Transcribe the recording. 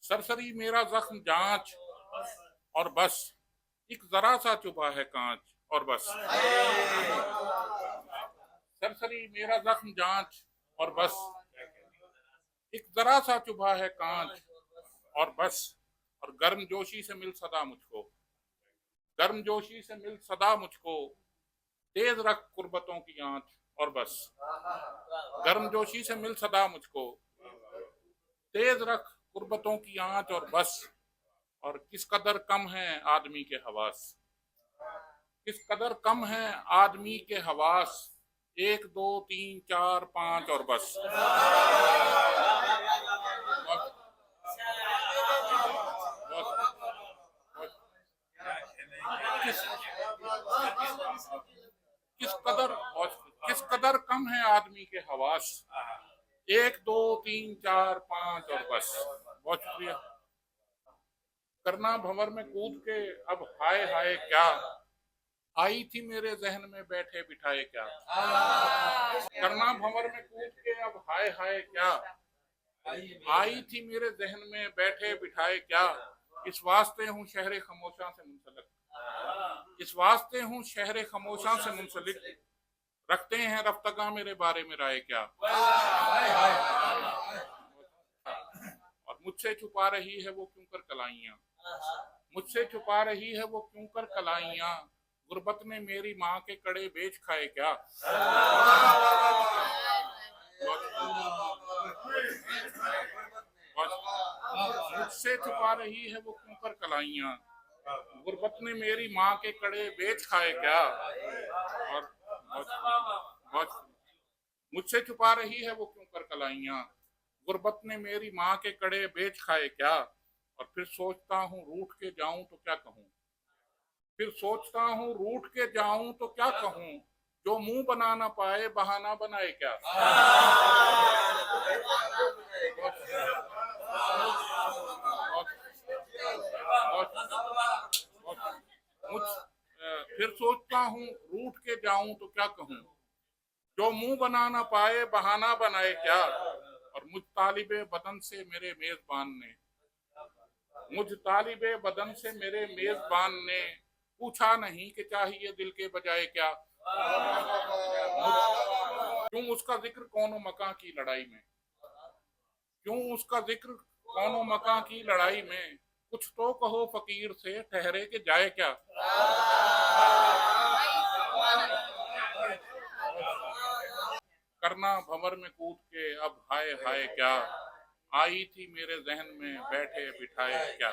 सरसरी मेरा जख्म जांच और बस, एक जरा सा चुभा है कांच और बस। सरसरी मेरा जख्म जांच और बस, एक जरा सा चुभा है कांच और बस। और गर्म जोशी से मिल सदा मुझको, गर्म जोशी से मिल सदा मुझको, तेज रख कुर्बतों की आंच और बस। गर्म जोशी से मिल सदा मुझको, तेज रख कुर्बतों की आंच और बस। और किस कदर कम है आदमी के हवास, किस कदर कम है आदमी के हवास, एक दो तीन चार पांच और बस। किस किस कदर किस कदर कम है आदमी के हवास, एक दो तीन चार पांच और बस। बहुत शुक्रिया। करना भंवर में कूद के अब हाय हाय क्या, आई थी मेरे जहन में बैठे बिठाए क्या। करना भंवर में कूद के अब हाय हाय क्या, आई थी मेरे जहन में बैठे बिठाए क्या। इस वास्ते हूँ शहरे खामोशा से मुंसलिक, इस वास्ते हूँ शहरे खामोशा से मुंसलिक, रखते हैं रफ्तगा मेरे बारे में राय क्या। और मुझसे छुपा रही है वो क्यों कर कलाइयां, मुझसे छुपा रही है वो क्यों कर कलाइयां, गुर्बत ने मेरी माँ के कड़े बेच खाए क्या। मुझसे छुपा रही है वो क्यों कर कलाइयां, गुर्बत ने मेरी माँ के कड़े बेच खाए क्या। और बहुत मुझसे छुपा रही है वो क्यों कर कलाइयां, गुर्बत ने मेरी माँ के कड़े बेच खाए क्या। और फिर सोचता हूँ रूठ के जाऊं तो क्या कहूँ, फिर सोचता हूँ रूठ के जाऊं तो क्या कहूँ, जो मुंह बना ना पाए बहाना बनाए क्या। मुझ फिर सोचता हूँ रूठ के जाऊं तो क्या कहूँ, जो मुंह बना ना पाए बहाना बनाए क्या। और मुझ तालिबे बदन से मेरे मेजबान ने, मुझ तालिबे बदन से मेरे मेजबान ने, पूछा नहीं कि चाहिए दिल के बजाय क्या। क्यों उसका जिक्र कौनो मकां की लड़ाई में, क्यों उसका जिक्र कौनो मकां की लड़ाई में, कुछ तो कहो फकीर से ठहरे के जाए क्या। करना भंवर में कूद के अब हाय हाय क्या, आई थी मेरे जहन में बैठे बिठाए क्या।